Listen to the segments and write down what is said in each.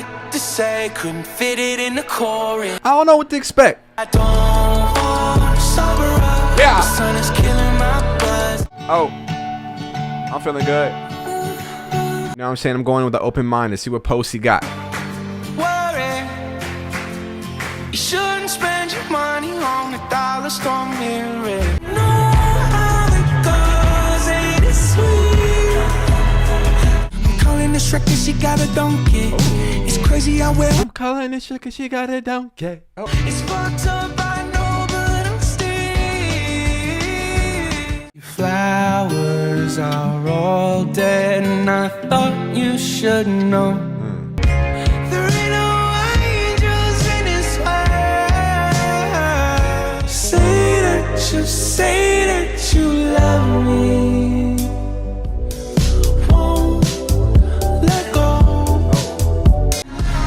lot to say, couldn't fit it in the chorus. I don't know what to expect. I don't want to sober up. Yeah. The sun is killing my buzz. Oh, I'm feeling good. You know what I'm saying? I'm going with an open mind to see what Posty got. Worry. You shouldn't spend your money on a dollar store mirror. No, how it goes ain't it sweet. I'm calling this record, she got a donkey. It's crazy how well I'm calling this shit 'cause she got a donkey. Oh. it's fucked up, I know, but I'm still. Your flowers are all dead, and I thought you should know. There ain't no angels in this world. Say that you love me. Won't let go.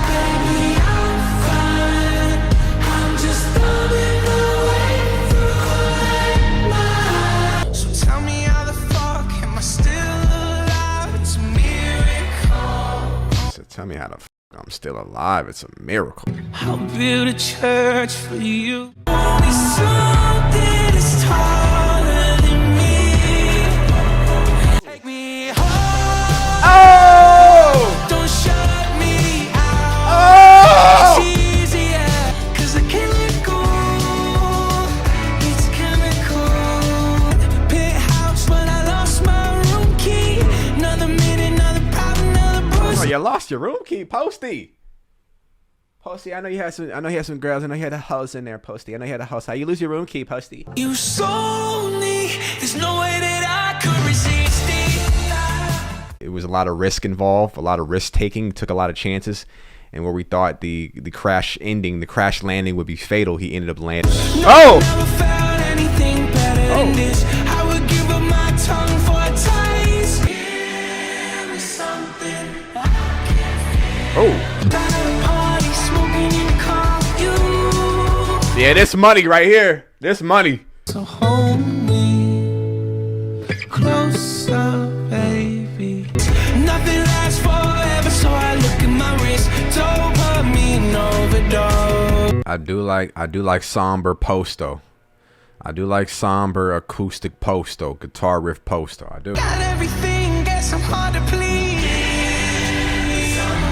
Baby, I'm fine. I'm just thumbing away through my. So tell me how the fuck am I still alive? It's a miracle. So tell me how the f I'm still alive. It's a miracle. I'll build a church for you. Only something is taller than me. Take me home. Oh! Don't shut me out. Oh! It's easier, 'cause I can't let go. It's chemical. Penthouse, but I lost my room key. Another minute, another problem, another bruise. Oh, you lost your room key, Posty. Posty, I know you had some. I know you had some girls. I know you had a house in there, Posty. I know you had a house. How you lose your room key, Posty? You sold me. There's no way that I could resist it. It was a lot of risk involved, a lot of risk taking. Took a lot of chances, and where we thought the crash ending, the crash landing would be fatal, he ended up landing. Oh! Never felt anything better than this. I would give up my tongue for a taste. Give me something I can't feel. Oh! Down at a party, smoking in the car with you. Yeah, this money right here. This money. So hold me closer, baby. Nothing lasts forever, so I look at my wrist. Dopamine overdose. I do like somber posto. I do like somber acoustic posto, guitar riff posto. I do. Got everything, guess I'm hard to please.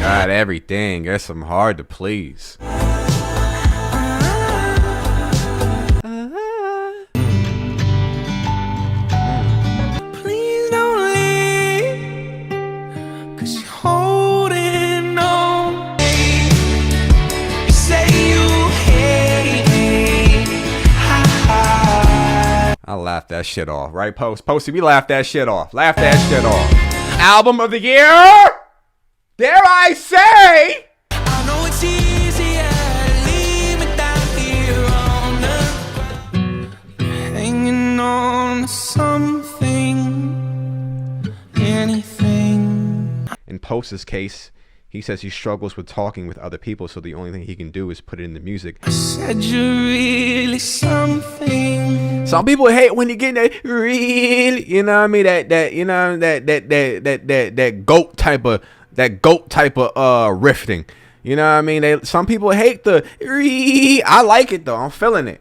Got everything. Guess I'm hard to please. Please don't leave, 'cause you're holding on. You say you hate me. I laughed that shit off, right, Posty? We laughed that shit off. Laugh that shit off. Album of the year? Dare I say? I know it's easier to leave it down here on the ground. Hanging on to something, anything. In Post's case, he says he struggles with talking with other people, so the only thing he can do is put it in the music. I said you're really something. Some people hate when you get that really, you know what I mean, that goat type of riffing. You know what I mean? Some people hate the I like it though. I'm feeling it.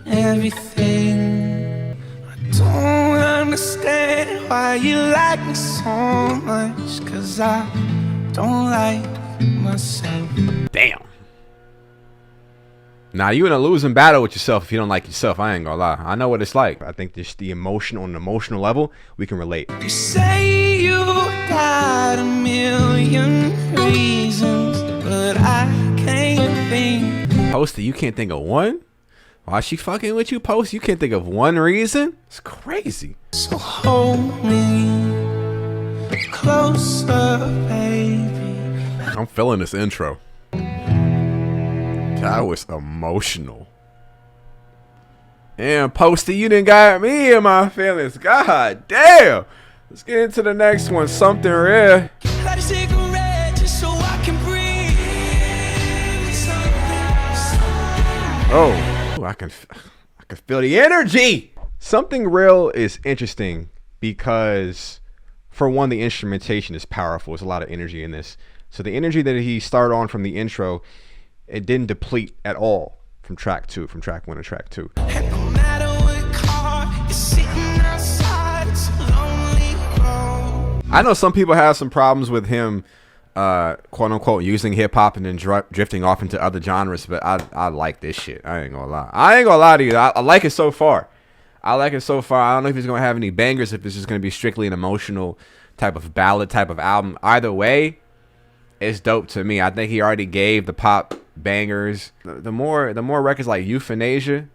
Everything. I don't understand why you like me so much, 'cause I don't like myself. Damn. Now you in a losing battle with yourself if you don't like yourself. I ain't gonna lie. I know what it's like. I think just the emotional, on an emotional level, we can relate. You say you got a million reasons, but I can't think. Posty, you can't think of one? Why she fucking with you, Post? You can't think of one reason? It's crazy. So hold me closer, baby. I'm feeling this intro. That was emotional. And Posty, you done got me in my feelings. God damn. Let's get into the next one. Something rare. Light a cigarette just so I can breathe. Oh, I can feel the energy. Something Real is interesting because, for one, the instrumentation is powerful. There's a lot of energy in this. So the energy that he started on from the intro, it didn't deplete at all from track 2, from track 1 to track 2. And no matter what car you're sitting outside, it's a lonely road. I know some people have some problems with him, quote unquote, using hip hop and then drifting off into other genres, but I like this shit. I ain't gonna lie. I ain't gonna lie to you. I like it so far. I don't know if he's gonna have any bangers, if it's just gonna be strictly an emotional type of ballad type of album. Either way, it's dope to me. I think he already gave the pop bangers. The more records like Euthanasia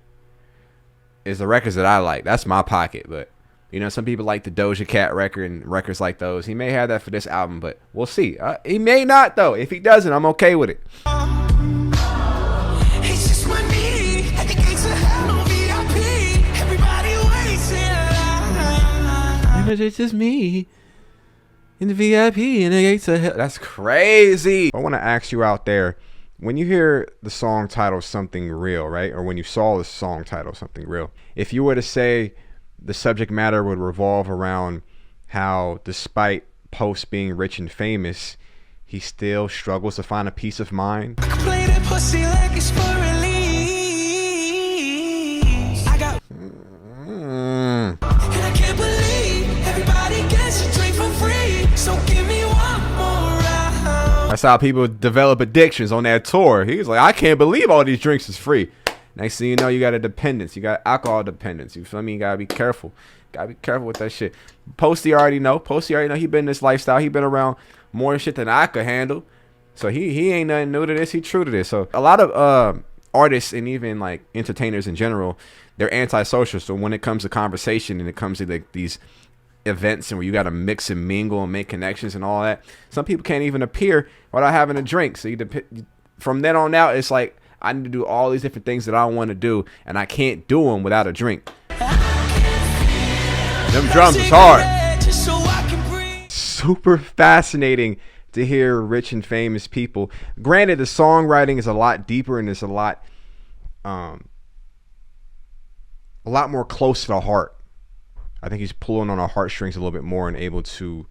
is the records that I like. That's my pocket. But you know, some people like the Doja Cat record and records like those. He may have that for this album, but we'll see. He may not though. If he doesn't, I'm okay with it. It's just my knee at the gates of hell, no VIP. Everybody waits in line. It's just me in the VIP and the gates of hell. That's crazy. I want to ask you out there, when you hear the song title Something Real, right? Or when you saw the song title Something Real, if you were to say the subject matter would revolve around how, despite Post being rich and famous, he still struggles to find a peace of mind. I can play that pussy like it's for release. I got and I can't believe everybody gets a drink for free. So give me one more round. That's how people develop addictions on that tour. He was like, I can't believe all these drinks is free. Next thing you know, you got a dependence. You got alcohol dependence. You feel me? You gotta be careful. Gotta be careful with that shit. Posty already know. He been in this lifestyle. He been around more shit than I could handle. So he ain't nothing new to this. He true to this. So a lot of artists and even like entertainers in general, they're antisocial. So when it comes to conversation and it comes to like these events and where you got to mix and mingle and make connections and all that, some people can't even appear without having a drink. So from then on out, it's like I need to do all these different things that I want to do, and I can't do them without a drink. Them drums is hard. Super fascinating to hear rich and famous people. Granted, the songwriting is a lot deeper and it's a lot more close to the heart. I think he's pulling on our heartstrings a little bit more and able to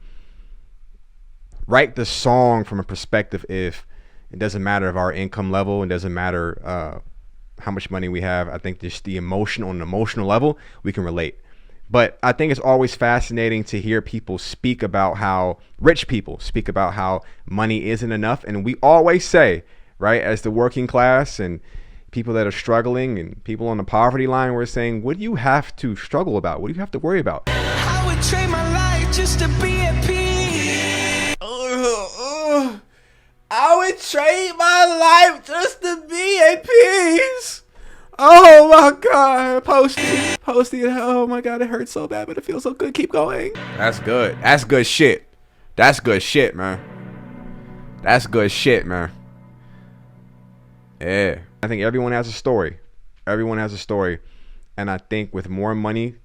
write the song from a perspective if it doesn't matter of our income level. It doesn't matter how much money we have. I think just the emotion on an emotional level, we can relate. But I think it's always fascinating to hear people speak about how rich people speak about how money isn't enough. And we always say, right, as the working class and people that are struggling and people on the poverty line, we're saying, what do you have to struggle about? What do you have to worry about? I would trade my life just to be at peace. I would trade my life just to be at peace. Oh my God, Posty, oh my God, it hurts so bad, but it feels so good. Keep going. That's good. That's good shit. That's good shit, man. That's good shit, man. Yeah. I think everyone has a story. Everyone has a story. And I think with more money,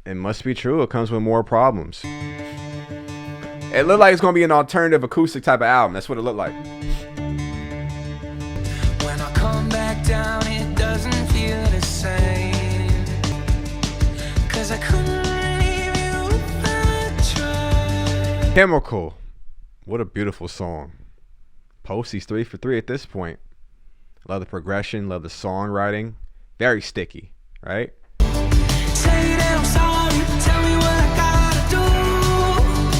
it must be true, it comes with more problems. It looked like it's going to be an alternative acoustic type of album. That's what it looked like. When I come back down, it doesn't feel the same. 'Cause I couldn't leave you if I tried. Chemical. What a beautiful song. Posty's 3 for 3 at this point. Love the progression, love the songwriting. Very sticky, right? Say that I'm sorry, tell me what I gotta do.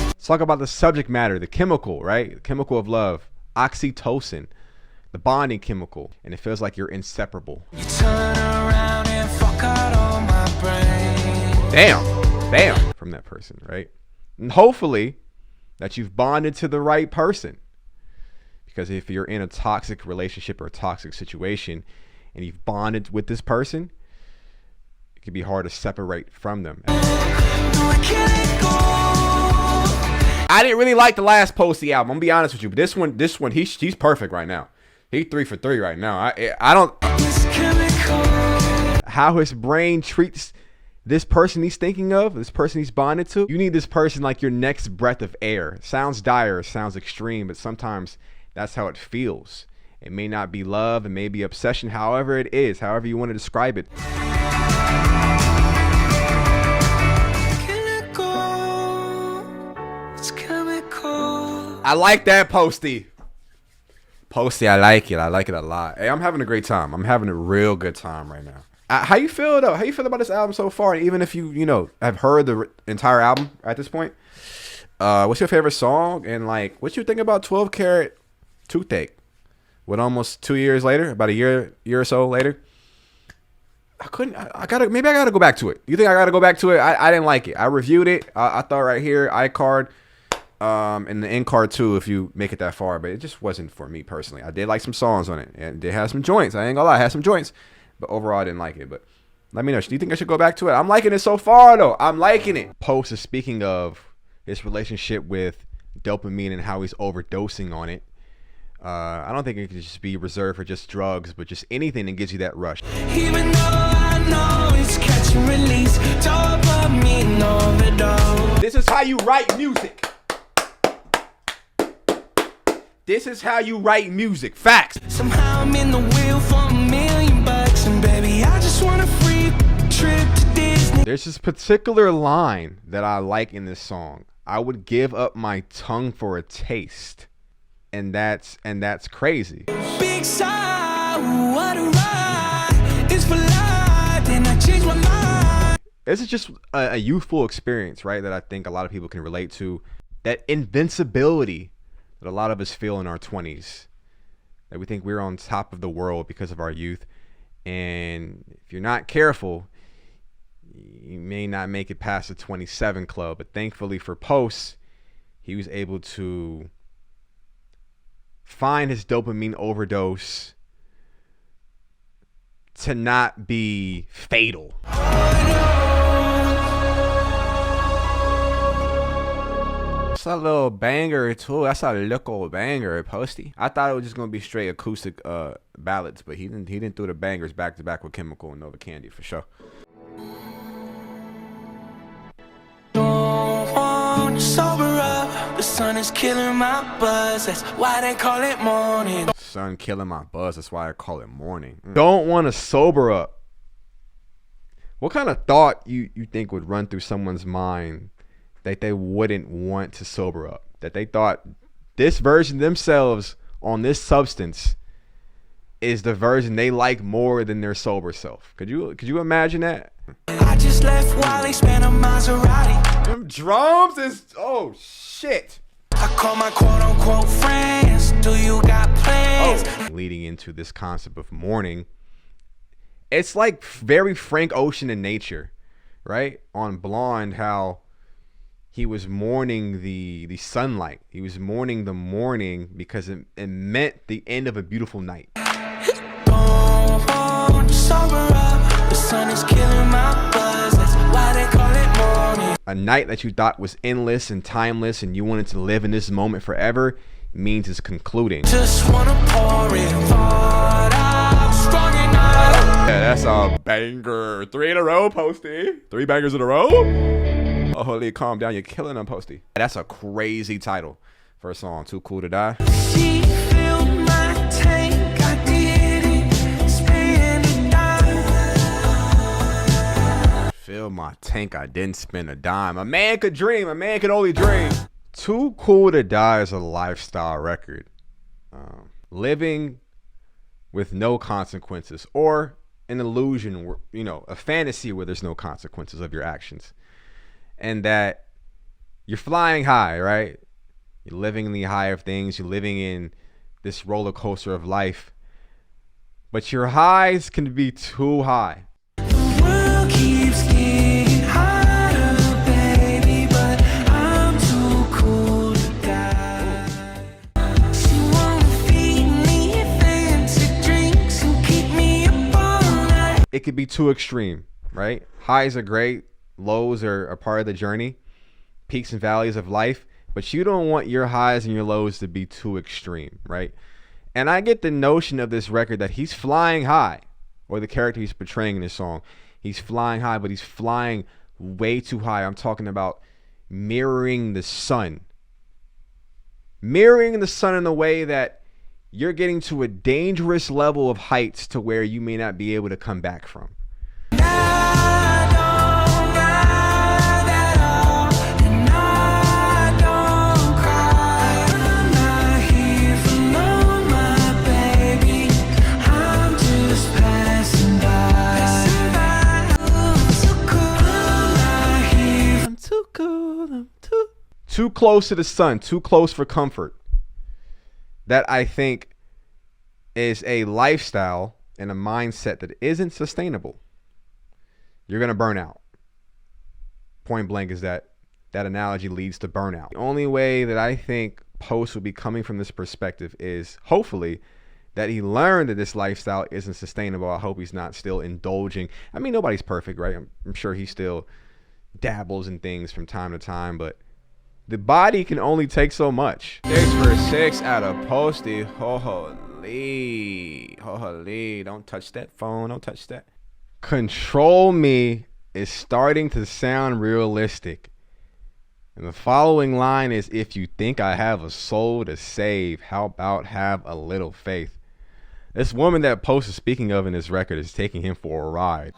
Let's talk about the subject matter, the chemical, right? The chemical of love. Oxytocin. The bonding chemical. And it feels like you're inseparable. You turn around and fuck out all my brain. Bam. From that person, right? And hopefully that you've bonded to the right person. Because if you're in a toxic relationship or a toxic situation and you've bonded with this person, it can be hard to separate from them. I didn't really like the last Posty album. I'm gonna be honest with you, but this one, he's perfect right now. He's 3 for 3 right now. I don't. How his brain treats this person he's thinking of, this person he's bonded to. You need this person like your next breath of air. Sounds dire, sounds extreme, but sometimes that's how it feels. It may not be love, it may be obsession, however it is, however you want to describe it. I like that, Posty. Posty, I like it. I like it a lot. Hey, I'm having a great time. I'm having a real good time right now. How you feel though? How you feel about this album so far? Even if you have heard the entire album at this point, what's your favorite song? And like, what you think about 12 Karat Toothache? What, almost 2 years later, about a year or so later? I gotta go back to it. You think I gotta go back to it? I didn't like it. I reviewed it. I thought right here, iCard, and the end card too, if you make it that far, but it just wasn't for me personally. I did like some songs on it, and it had some joints. I ain't gonna lie, it had some joints, but overall I didn't like it. But let me know. Do you think I should go back to it? I'm liking it so far though. I'm liking it. Post is speaking of his relationship with dopamine and how he's overdosing on it. I don't think it can just be reserved for just drugs, but just anything that gives you that rush. Even though I know it's catch and release, dopamine overdose. This is how you write music. This is how you write music. Facts. Somehow I'm in the wheel for $1 million, and baby, I just want a free trip to Disney. There's this particular line that I like in this song. I would give up my tongue for a taste. And that's crazy. Big sigh, what a ride. It's for life, and I changed my mind. This is just a youthful experience, right? That I think a lot of people can relate to. That invincibility that a lot of us feel in our 20s. That we think we're on top of the world because of our youth. And if you're not careful, you may not make it past the 27 club. But thankfully for Post, he was able to find his dopamine overdose to not be fatal. It's a little banger too. That's a little banger, Posty. I thought it was just gonna be straight acoustic ballads, but he didn't do the bangers back to back with Chemical and Nova Candy for sure. Sober up, the sun is killing my buzz. That's why they call it morning. Sun killing my buzz. That's why I call it morning. Don't want to sober up. What kind of thought you think would run through someone's mind that they wouldn't want to sober up? That they thought this version themselves on this substance is the version they like more than their sober self. Could you imagine that? I just left while they spent a Maserati. Them drums is, oh shit. I call my quote unquote friends. Do you got plans? Leading into this concept of mourning, it's like very Frank Ocean in nature, right? On Blonde, how he was mourning the sunlight. He was mourning the morning because it meant the end of a beautiful night. Don't sober up. The sun is killing my buzz. That's why they call it morning. A night that you thought was endless and timeless and you wanted to live in this moment forever means it's concluding. Just wanna pour it. Thought I was strong enough. Yeah, that's a banger. 3 in a row, Posty. 3 bangers in a row. Oh, holy, calm down. You're killing them, Posty. That's a crazy title for a song. Too Cool to Die. She filled my tank. I didn't spend a dime. Fill my tank. I didn't spend a dime. A man could dream. A man can only dream. Too Cool to Die is a lifestyle record. Living with no consequences, or an illusion, where, a fantasy where there's no consequences of your actions. And that you're flying high, right? You're living in the high of things. You're living in this roller coaster of life. But your highs can be too high. The world keeps getting harder, baby, but I'm too cool to die. She wanna feed me fancy drinks and keep me up all night. It could be too extreme, right? Highs are great. Lows are a part of the journey, peaks and valleys of life, but you don't want your highs and your lows to be too extreme, right? And I get the notion of this record that he's flying high, or the character he's portraying in this song, he's flying high, but he's flying way too high. I'm talking about mirroring the sun. Mirroring the sun in a way that you're getting to a dangerous level of heights to where you may not be able to come back from. too close to the sun, too close for comfort. That I think is a lifestyle and a mindset that isn't sustainable. You're going to burn out. Point blank is that analogy leads to burnout. The only way that I think Post will be coming from this perspective is hopefully that he learned that this lifestyle isn't sustainable. I hope he's not still indulging. I mean, nobody's perfect, right? I'm sure he still dabbles in things from time to time, but the body can only take so much. 6 for 6 out of Posty. Holy. Don't touch that phone. Don't touch that. Control Me is starting to sound realistic. And the following line is, if you think I have a soul to save, how about have a little faith? This woman that Post is speaking of in this record is taking him for a ride.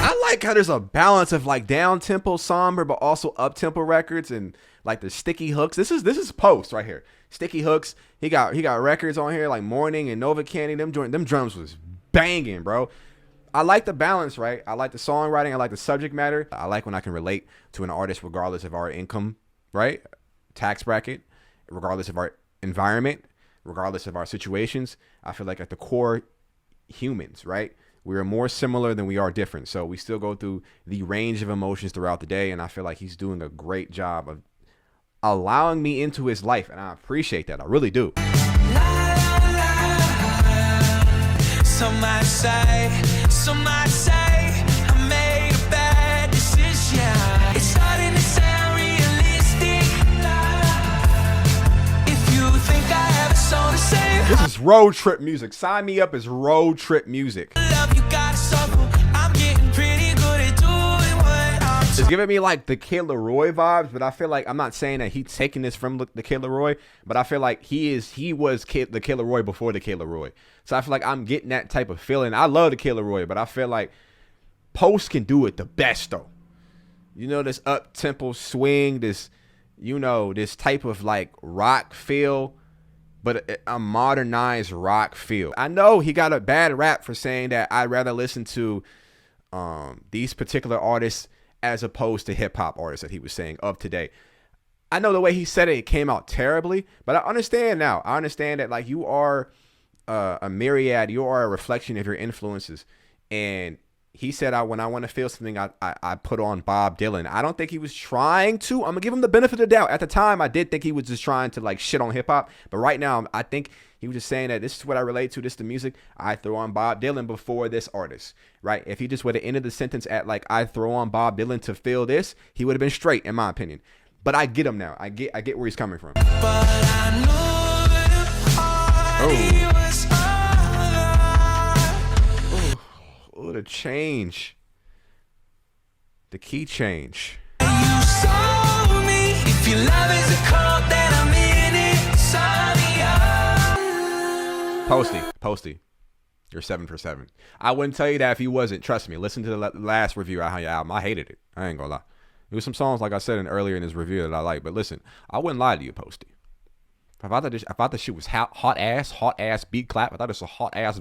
I like how there's a balance of like down tempo, somber, but also up tempo records and like the sticky hooks. This is Post right here. Sticky hooks. He got records on here like Morning and Nova Candy. Them drums was banging, bro. I like the balance, right? I like the songwriting. I like the subject matter. I like when I can relate to an artist regardless of our income, right? Tax bracket, regardless of our environment, regardless of our situations. I feel like at the core, humans, right? We are more similar than we are different. So we still go through the range of emotions throughout the day. And I feel like he's doing a great job of allowing me into his life. And I appreciate that. I really do. Some might say I made a bad decision. It's starting to sound realistic. If you think I have a soul to save, this is road trip music. Sign me up as road trip music. love you gotta suffer. I'm getting pretty good at doing what I'm It's giving me like the Kid Laroi vibes, but I feel like I'm not saying that he's taking this from the Kid Laroi, but I feel like he was the Kid Laroi before the Kid Laroi. So I feel like I'm getting that type of feeling. I love the Kid Laroi, but I feel like Post can do it the best though. You know, this up tempo swing, this type of like rock feel, but a modernized rock feel. I know he got a bad rap for saying that I'd rather listen to these particular artists as opposed to hip hop artists that he was saying of today. I know the way he said it came out terribly, but I understand now. I understand that like you are a myriad, you are a reflection of your influences. And he said, when I want to feel something, I put on Bob Dylan. I don't think he was trying to. I'm gonna give him the benefit of the doubt. At the time, I did think he was just trying to like shit on hip hop. But right now, I think he was just saying that this is what I relate to. This is the music. I throw on Bob Dylan before this artist, right? If he just would have ended the sentence at like, I throw on Bob Dylan to feel this, he would have been straight, in my opinion. But I get him now. I get where he's coming from. But I know that Oh. Oh, the change. The key change. you sold me. If your love is a cult, then I'm in it. Sign me up. Posty. You're 7 for 7. I wouldn't tell you that if you wasn't. Trust me. Listen to the last review on your album. I hated it. I ain't gonna lie. There was some songs, like I said earlier in this review, that I like. But listen, I wouldn't lie to you, Posty. If I thought this shit was hot ass beat clap. I thought it's a hot ass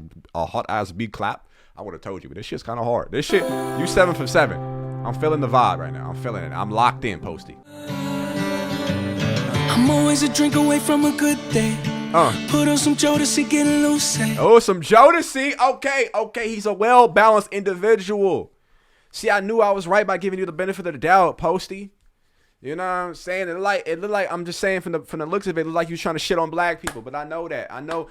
beat clap. I would have told you, but this shit's kind of hard. This shit, you 7 for 7. I'm feeling the vibe right now. I'm feeling it. I'm locked in, Posty. I'm always a drink away from a good day. Put on some Jodeci, get loose. Oh, some Jodeci. Okay. He's a well-balanced individual. See, I knew I was right by giving you the benefit of the doubt, Posty. You know what I'm saying? It looked like I'm just saying from the looks of it, it looked like you trying to shit on black people. But I know that. I know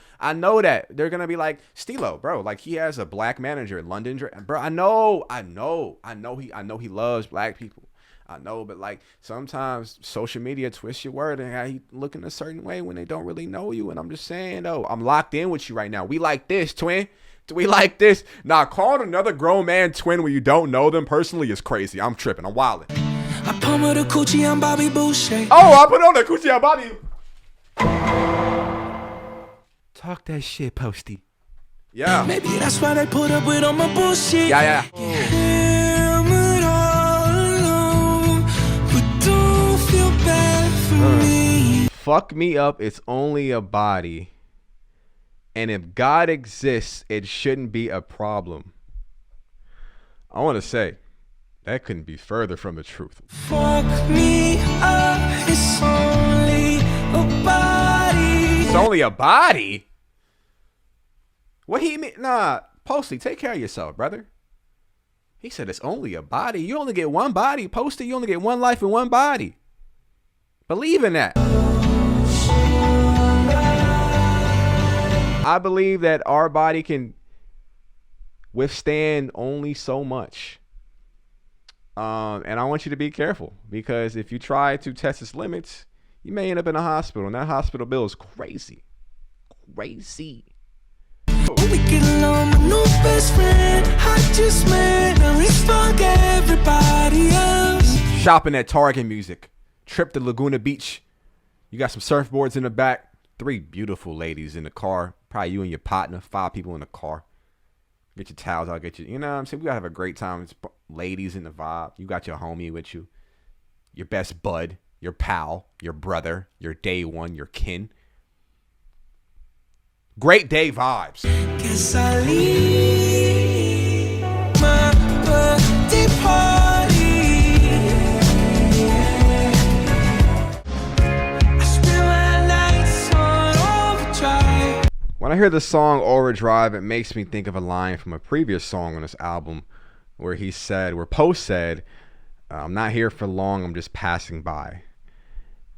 that they're gonna be like, Stilo, bro. Like he has a black manager in London, bro. I know he loves black people. I know, but like sometimes social media twists your word and how he looking a certain way when they don't really know you. And I'm just saying, though, I'm locked in with you right now. We like this, twin. We like this. Now, calling another grown man twin when you don't know them personally is crazy. I'm tripping. I'm wilding. I pummel the coochie on Bobby Boucher. Oh, I put on the coochie on Bobby. Talk that shit, Posty. Yeah. Maybe that's why they put up with all my bullshit. Yeah. Hammered all alone, but don't feel bad for me. Fuck me up, it's only a body. And if God exists, it shouldn't be a problem. I want to say, That couldn't be further from the truth. Fuck me up, it's only a body. It's only a body? What he mean? Nah, Posty, take care of yourself, brother. He said it's only a body. You only get one body, Posty. You only get one life and one body. Believe in that. I believe that our body can withstand only so much. And I want you to be careful, because if you try to test its limits, you may end up in a hospital, and that hospital bill is crazy. Crazy. We get along, my new best friend. I just met her, it's fuck everybody else. Shopping at Target music. Trip to Laguna Beach. You got some surfboards in the back. 3 beautiful ladies in the car. Probably you and your partner. 5 people in the car. Get your towels out. Get your, you know what I'm saying? We gotta have a great time. It's ladies in the vibe. You got your homie with you. Your best bud. Your pal. Your brother. Your day one. Your kin. Great day vibes. Guess I leave my birthday party. I spend my nights on overdrive. When I hear the song Overdrive, it makes me think of a line from a previous song on this album where Post said, I'm not here for long, I'm just passing by.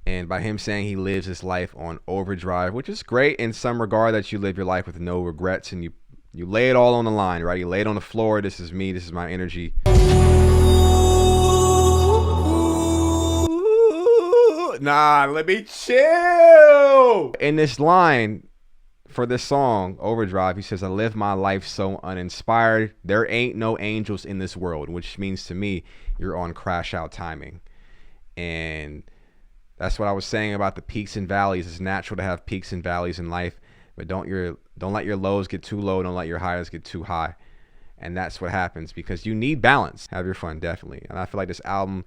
And by him saying he lives his life on overdrive, which is great in some regard, that you live your life with no regrets and you lay it all on the line, right? You lay it on the floor. This is me. This is my energy. Nah, let me chill. In this line for this song, Overdrive, he says, I live my life so uninspired. There ain't no angels in this world, which means to me, you're on crash out timing. And that's what I was saying about the peaks and valleys. It's natural to have peaks and valleys in life, but don't let your lows get too low. Don't let your highs get too high. And that's what happens, because you need balance. Have your fun, definitely. And I feel like this album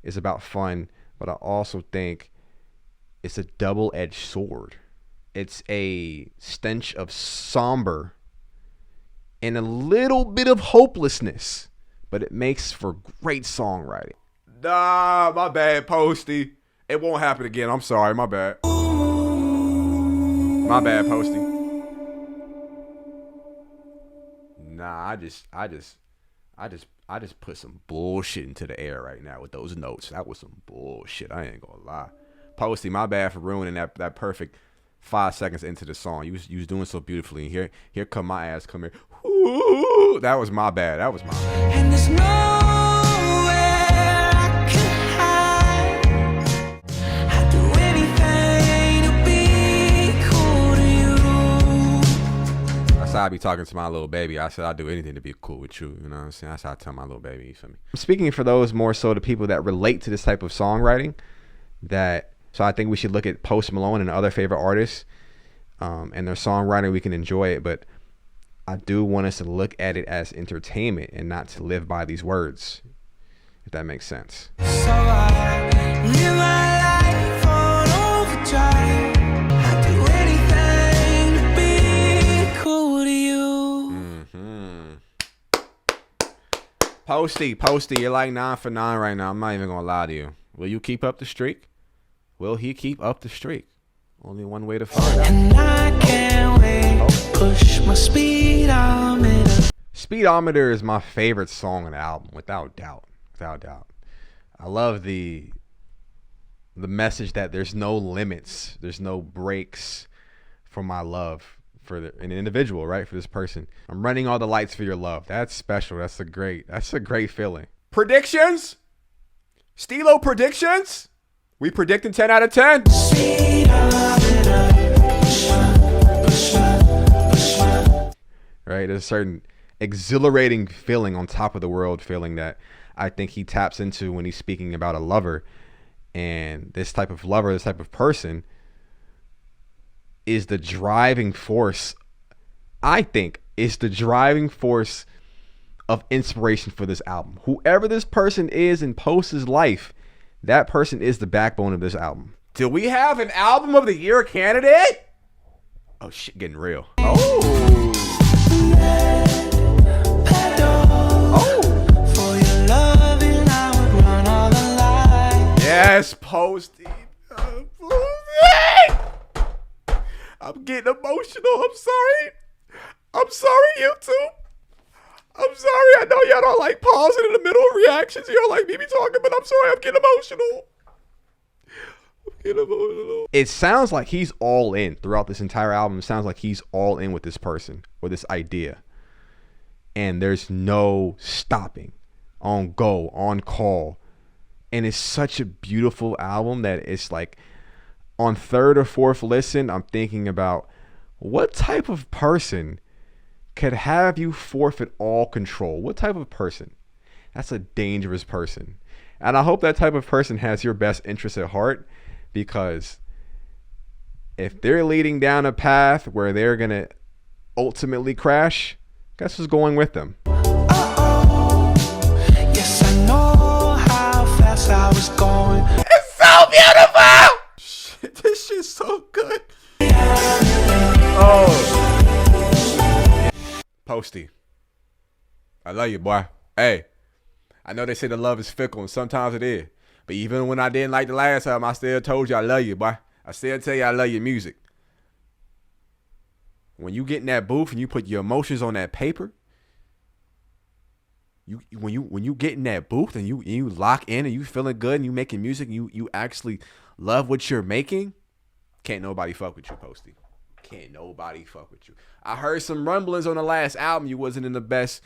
is about fun, but I also think it's a double-edged sword. It's a stench of somber and a little bit of hopelessness, but it makes for great songwriting. Nah, my bad, Posty. It won't happen again. I'm sorry. My bad. My bad, Posty. Nah, I just put some bullshit into the air right now with those notes. That was some bullshit. I ain't gonna lie. Posty, my bad for ruining that perfect 5 seconds into the song. You was doing so beautifully. Here come my ass. Come here. Ooh, that was my bad. That was my bad. And there's nowhere I can hide. I'd do anything to be cool to you. That's how I be talking to my little baby. I said I'd do anything to be cool with you. You know what I'm saying? That's how I tell my little baby. You feel me? I'm speaking for those more so the people that relate to this type of songwriting. So I think we should look at Post Malone and other favorite artists and their songwriting. We can enjoy it, but I do want us to look at it as entertainment and not to live by these words, if that makes sense. So I live my life on overdrive. I'd do anything to be cool to you. Posty, you're like 9 for 9 right now. I'm not even gonna lie to you. Will you keep up the streak? Will he keep up the streak? Only one way to find out. And I can't wait to push my speedometer. Speedometer is my favorite song on the album, without doubt. Without doubt. I love the message that there's no limits, there's no breaks for my love for an individual, right? For this person. I'm running all the lights for your love. That's special. That's a great feeling. Predictions? Stilo predictions? We predicting 10 out of 10. Right? There's a certain exhilarating feeling on top of the world feeling that I think he taps into when he's speaking about a lover. And this type of lover, this type of person is the driving force, I think, is the driving force of inspiration for this album. Whoever this person is in Post's life, that person is the backbone of this album. Do we have an album of the year candidate? Oh shit, getting real. For your love Posty. I'm getting emotional. I'm sorry. I'm sorry, YouTube. I'm sorry. I know y'all don't like pausing in the middle of reactions. Y'all like me talking, but I'm sorry. I'm getting emotional. It sounds like he's all in throughout this entire album. It sounds like he's all in with this person or this idea. And there's no stopping, on go, on call. And it's such a beautiful album that it's like on third or fourth listen, I'm thinking about what type of person could have you forfeit all control? What type of person? That's a dangerous person. And I hope that type of person has your best interest at heart, because if they're leading down a path where they're going to ultimately crash, guess who's going with them? Yes, I know how fast I was going. It's so beautiful! Shit, this shit's so good. Oh. Posty, I love you, boy. Hey, I know they say the love is fickle, and sometimes it is. But even when I didn't like the last time, I still told you I love you, boy. I still tell you I love your music. When you get in that booth and you put your emotions on that paper, when you get in that booth and you lock in and you feeling good and you making music and you actually love what you're making, can't nobody fuck with you, Posty. Can't nobody fuck with you. I heard some rumblings on the last album you wasn't in the best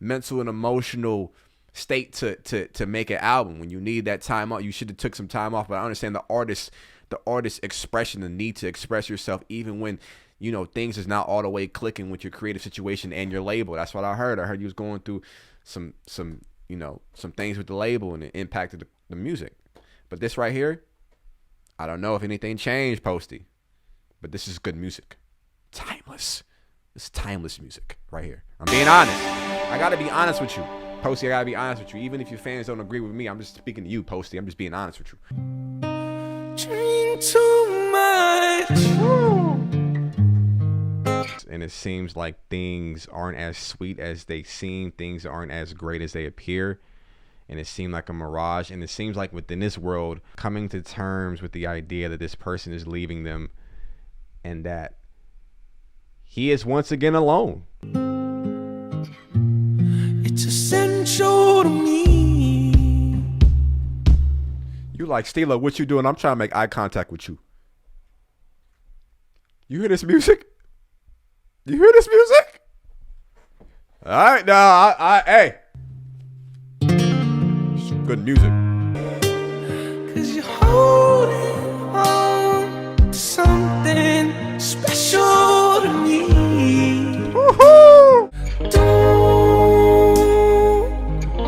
mental and emotional state to make an album. When you need that time off, you should have took some time off. But I understand the artist expression, the need to express yourself, even when you know things is not all the way clicking with your creative situation and your label. That's what I heard. I heard you was going through some things with the label, and it impacted the music. But this right here, I don't know if anything changed, Posty. But this is good music. Timeless. This is timeless music right here. I'm being honest. I got to be honest with you. Posty, I got to be honest with you. Even if your fans don't agree with me, I'm just speaking to you, Posty. I'm just being honest with you. Drink too much. And it seems like things aren't as sweet as they seem. Things aren't as great as they appear. And it seemed like a mirage. And it seems like within this world, coming to terms with the idea that this person is leaving them and that he is once again alone. It's essential to me. You like, Steela, what you doing? I'm trying to make eye contact with you. You hear this music? You hear this music? All right, now, hey. Some good music. 'Cause you're holding on to something special to me. Woohoo! Don't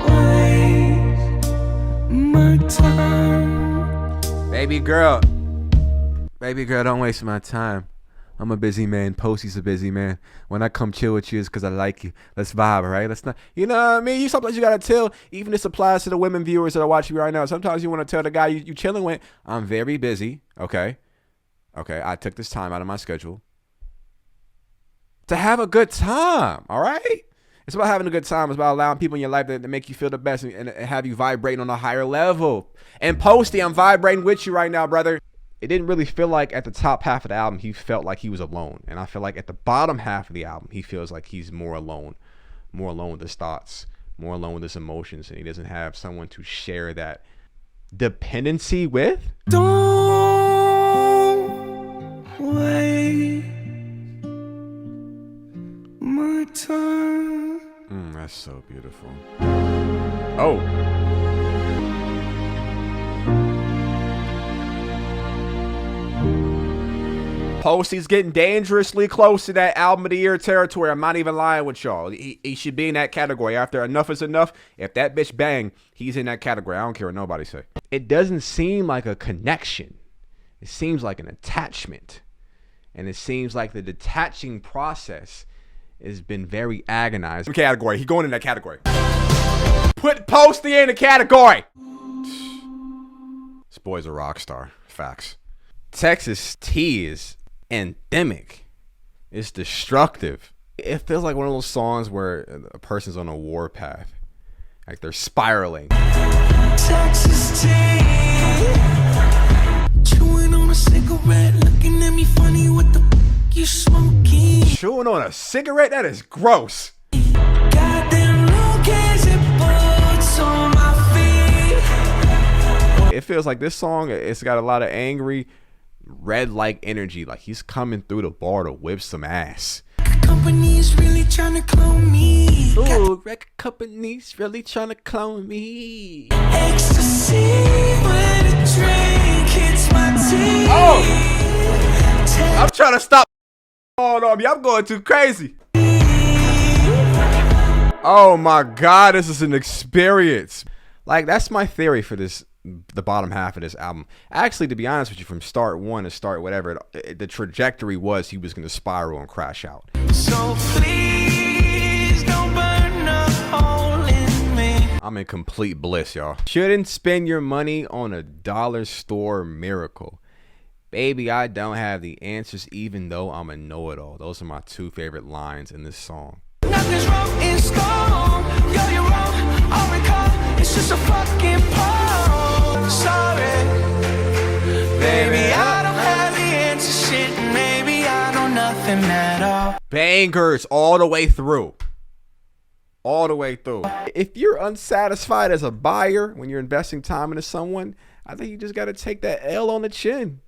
waste my time. Baby girl, don't waste my time. I'm a busy man. Posty's a busy man. When I come chill with you, it's because I like you. Let's vibe, all right? Let's not, you know what I mean? You sometimes you gotta tell. Even this applies to the women viewers that are watching me right now. Sometimes you want to tell the guy you chilling with, I'm very busy. Okay, I took this time out of my schedule to have a good time. All right. It's about having a good time. It's about allowing people in your life to make you feel the best and have you vibrating on a higher level. And Posty, I'm vibrating with you right now, brother. It didn't really feel like at the top half of the album he felt like he was alone, and I feel like at the bottom half of the album he feels like he's more alone with his thoughts, more alone with his emotions, and he doesn't have someone to share that dependency with. Don't waste my time. That's so beautiful. Oh. Posty's getting dangerously close to that album of the year territory. I'm not even lying with y'all. He should be in that category. After Enough Is Enough, if that bitch bang, he's in that category. I don't care what nobody say. It doesn't seem like a connection. It seems like an attachment. And it seems like the detaching process has been very agonizing. Category. He going in that category. Put Posty in the category. This boy's a rock star. Facts. Texas tea is endemic. It's destructive. It feels like one of those songs where a person's on a war path, like they're spiraling. Texas tea. Chewing on a cigarette, looking at me funny. What the you smoking? Chewing on a cigarette? That is gross. Goddamn Lucas and boots on my feet. It feels like this song, it's got a lot of angry, red-like energy. Like he's coming through the bar to whip some ass. Company's really trying to clone me. Ooh, record company's really trying to clone me. Ecstasy when a drink hits my teeth. Oh! I'm trying to stop on me. I'm going too crazy. Oh my God, this is an experience. Like, that's my theory for this, the bottom half of this album. Actually, to be honest with you, from start one to start whatever, the trajectory was he was going to spiral and crash out. So please don't burn a hole in me. I'm in complete bliss, y'all. Shouldn't spend your money on a dollar store miracle. Baby, I don't have the answers even though I'm a know-it-all. Those are my two favorite lines in this song. Nothing's wrong in stone. Yo, you're wrong. All recall. It's just a fucking poem. Sorry. Baby, I don't have the answer shit. Maybe I know nothing at all. Bangers all the way through. All the way through. If you're unsatisfied as a buyer when you're investing time into someone, I think you just got to take that L on the chin.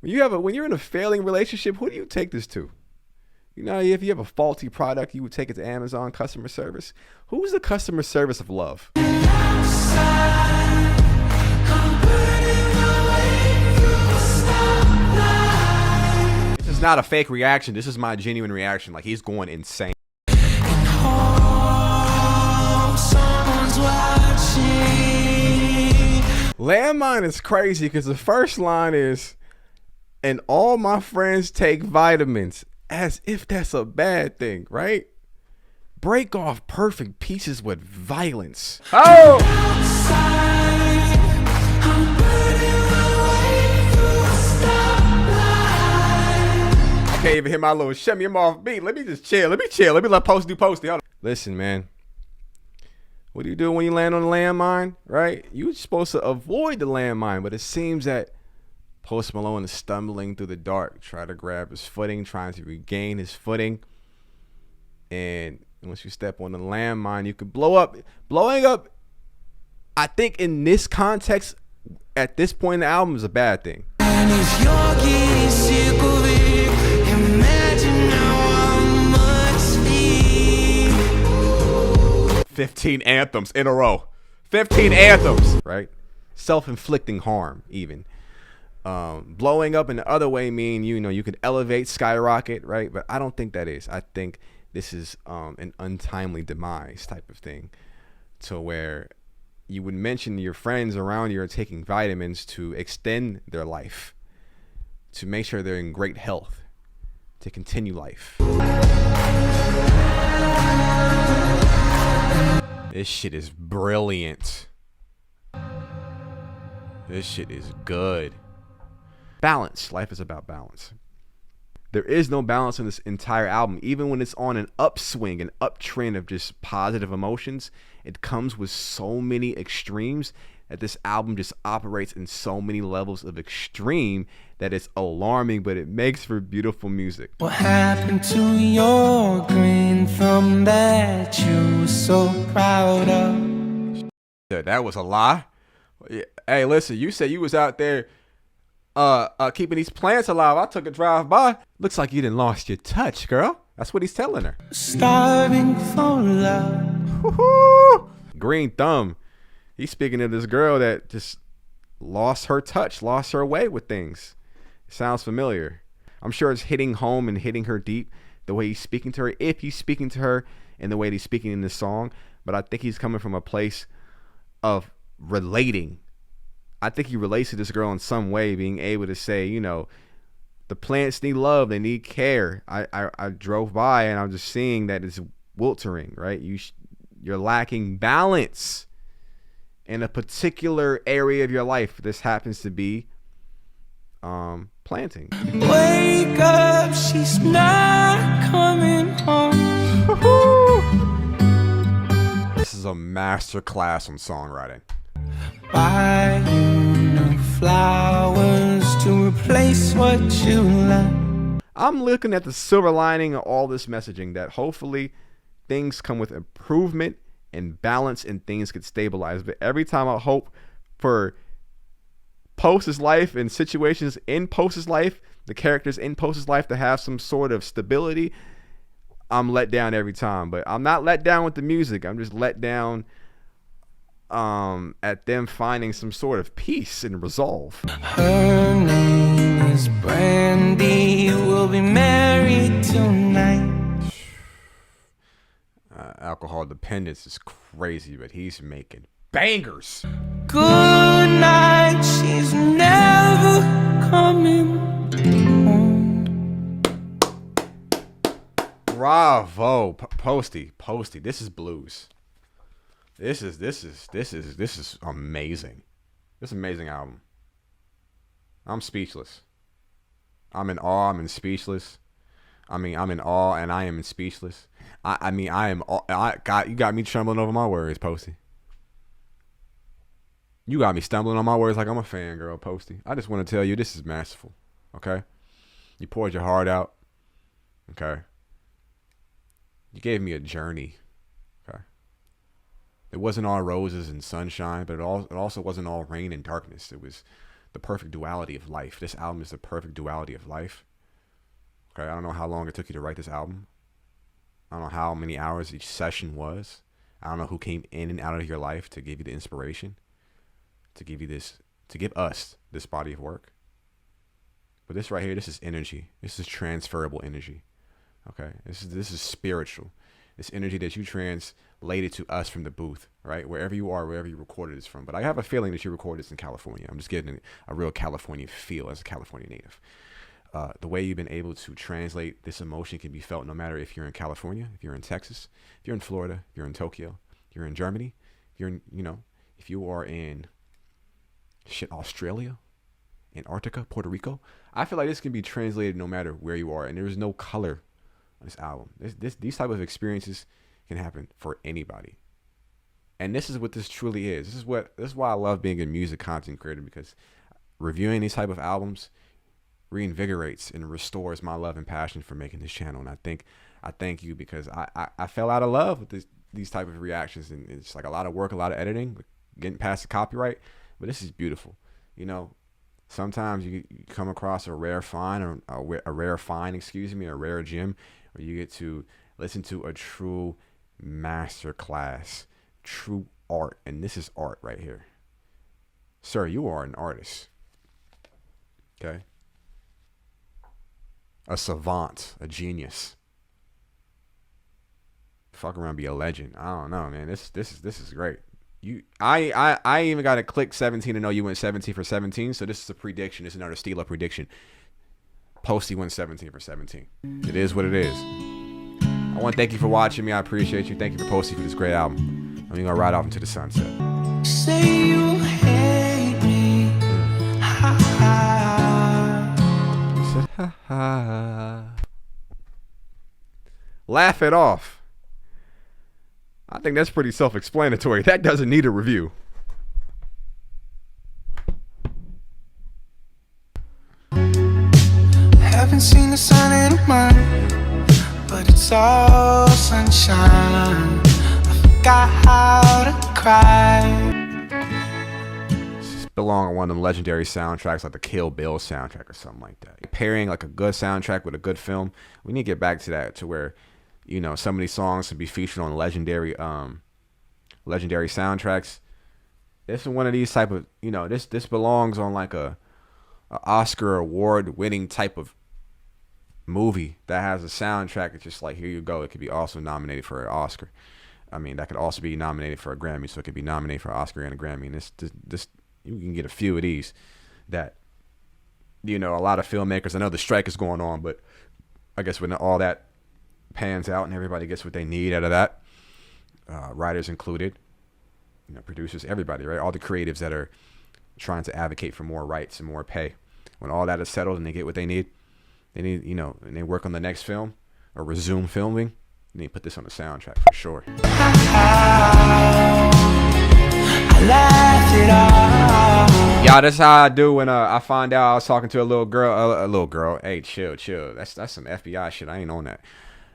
When you're in a failing relationship, who do you take this to? You know, if you have a faulty product, you would take it to Amazon customer service. Who's the customer service of love? This is not a fake reaction. This is my genuine reaction. Like, he's going insane. Landmine is crazy because the first line is, and all my friends take vitamins, as if that's a bad thing, right? Break off perfect pieces with violence. Oh! I can't even hit my little shimmy. I'm off beat. Let me just chill. Let me chill. Let me let Post do Posty. Hold on. Listen, man. What do you do when you land on a landmine, right? You're supposed to avoid the landmine, but it seems that Post Malone is stumbling through the dark, trying to grab his footing, trying to regain his footing. And once you step on the landmine, you could blow up. Blowing up, I think in this context, at this point in the album, is a bad thing. And if you're getting sick of it, imagine how I must be. 15 anthems in a row. 15 anthems, right? Self-inflicting harm, even. Blowing up in the other way mean, you know, you could elevate, skyrocket, right? But I don't think that is. I think this is an untimely demise type of thing, to where you would mention your friends around you are taking vitamins to extend their life, to make sure they're in great health, to continue life. This shit is brilliant. This shit is good. Balance. Life is about balance. There is no balance in this entire album. Even when it's on an upswing, an uptrend of just positive emotions, it comes with so many extremes that this album just operates in so many levels of extreme that it's alarming, but it makes for beautiful music. What happened to your green thumb that you were so proud of? That was a lie. Hey, listen, you said you was out there keeping these plants alive. I took a drive by. Looks like you done lost your touch, girl. That's what he's telling her. Starving for love. Woo-hoo! Green thumb. He's speaking of this girl that just lost her touch, lost her way with things. It sounds familiar. I'm sure it's hitting home and hitting her deep, the way he's speaking to her, if he's speaking to her in the way he's speaking in this song. But I think he's coming from a place of relating. I think he relates to this girl in some way, being able to say, you know, the plants need love, they need care. I drove by and I'm just seeing that it's wilting, right? You're lacking balance in a particular area of your life. This happens to be planting. Wake up, she's not coming home. This is a master class on songwriting. Buy you new flowers to replace what you left. I'm looking at the silver lining of all this messaging, that hopefully things come with improvement and balance and things get stabilized. But every time I hope for Post's life and situations in Post's life, the characters in Post's life, to have some sort of stability, I'm let down every time. But I'm not let down with the music. I'm just let down at them finding some sort of peace and resolve. Her name is Brandy. We'll be married tonight. Alcohol dependence is crazy, but he's making bangers. Good night. She's never coming home. Bravo, Posty. This is blues. This is amazing. This is an amazing album. I'm speechless. I'm in awe. I'm in speechless. I'm in awe, and I am in speechless. I am. You got me trembling over my words, Posty. You got me stumbling on my words like I'm a fangirl, Posty. I just want to tell you, this is masterful. Okay, you poured your heart out. Okay, you gave me a journey. Okay, it wasn't all roses and sunshine, but it also wasn't all rain and darkness. It was the perfect duality of life. This album is the perfect duality of life. Okay, I don't know how long it took you to write this album. I don't know how many hours each session was. I don't know who came in and out of your life to give you the inspiration, to give us this body of work. But this right here, this is energy. This is transferable energy. Okay, this is spiritual. This energy that you translated to us from the booth, right? Wherever you are, wherever you recorded this from. But I have a feeling that you recorded this in California. I'm just getting a real California feel as a California native. The way you've been able to translate this emotion can be felt no matter if you're in California, if you're in Texas, if you're in Florida, if you're in Tokyo, if you're in Germany, if you're in, if you are in Australia, Antarctica, Puerto Rico. I feel like this can be translated no matter where you are, and there's no color on this album. These type of experiences can happen for anybody. And this is what this truly is. This is why I love being a music content creator, because reviewing these type of albums reinvigorates and restores my love and passion for making this channel. And I thank you, because I fell out of love with these type of reactions, and it's like a lot of work, a lot of editing, getting past the copyright. But this is beautiful. Sometimes you come across a rare find, or a rare gem, where you get to listen to a true master class, true art. And this is art right here. Sir, you are an artist. Okay? A savant, a genius. Fuck around, be a legend. I don't know, man. This is great. I even got to click 17 to know you went 17 for 17. So this is a prediction. This is another steal-up prediction. Posty went 17 for 17. It is what it is. I want to thank you for watching me. I appreciate you. Thank you for Posty for this great album. I'm gonna ride off into the sunset. Say you hate me. Ha ha. He said, ha ha. Laugh it off. I think that's pretty self-explanatory. That doesn't need a review. Haven't seen the sun in a month, but it's all sunshine. I forgot how to cry. This belong on one of them legendary soundtracks, like the Kill Bill soundtrack or something like that. Pairing like a good soundtrack with a good film. We need to get back to that, to where some of these songs can be featured on legendary soundtracks. This is one of these type of, this belongs on like a Oscar award winning type of movie that has a soundtrack. It's just like, here you go. It could be also nominated for an Oscar. I mean, that could also be nominated for a Grammy, so it could be nominated for an Oscar and a Grammy. And this you can get a few of these that, a lot of filmmakers, I know the strike is going on, but I guess when all that pans out and everybody gets what they need out of that, writers included, producers, everybody, right? All the creatives that are trying to advocate for more rights and more pay. When all that is settled and they get what they need, and they work on the next film or resume filming, and they put this on the soundtrack for sure. I laughed it off. Y'all, that's how I do when I find out I was talking to a little girl. A little girl. Hey, chill. That's some FBI shit. I ain't on that.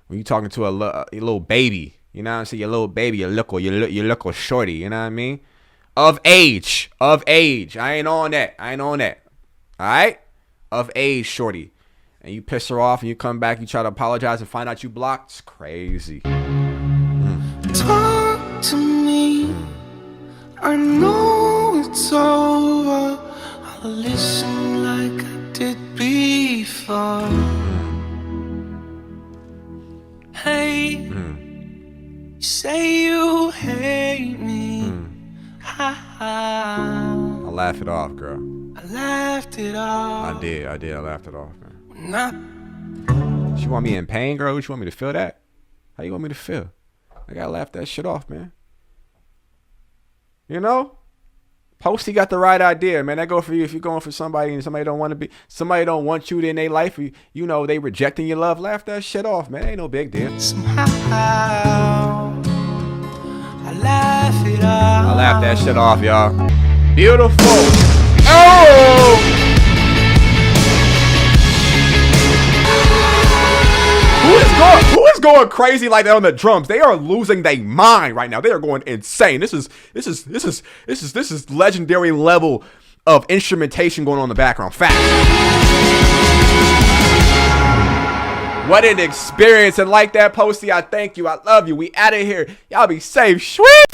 When you talking to a little baby, you know what I'm saying? Your little baby, your little shorty. You know what I mean? Of age. I ain't on that. All right? Of age, shorty. And you piss her off and you come back, you try to apologize and find out you blocked. It's crazy. Talk to me. I know it's over. I'll listen like I did before. Hey, you say you hate me. Ha ha. I laugh it off, girl. I laughed it off. I did. I laughed it off, man. Not. You want me in pain, girl? You want me to feel that? How you want me to feel? I gotta laugh that shit off, man. You know? Posty got the right idea, man. That go for you if you're going for somebody and somebody don't want you in their life. You know they rejecting your love. Laugh that shit off, man. Ain't no big deal. Somehow I laugh it off. I laugh that shit off, y'all. Beautiful. Oh! Who is going crazy like that on the drums? They are losing their mind right now. They are going insane. This is legendary level of instrumentation going on in the background. Fact. What an experience. And like that, Posty, I thank you. I love you. We out of here. Y'all be safe. Sweet.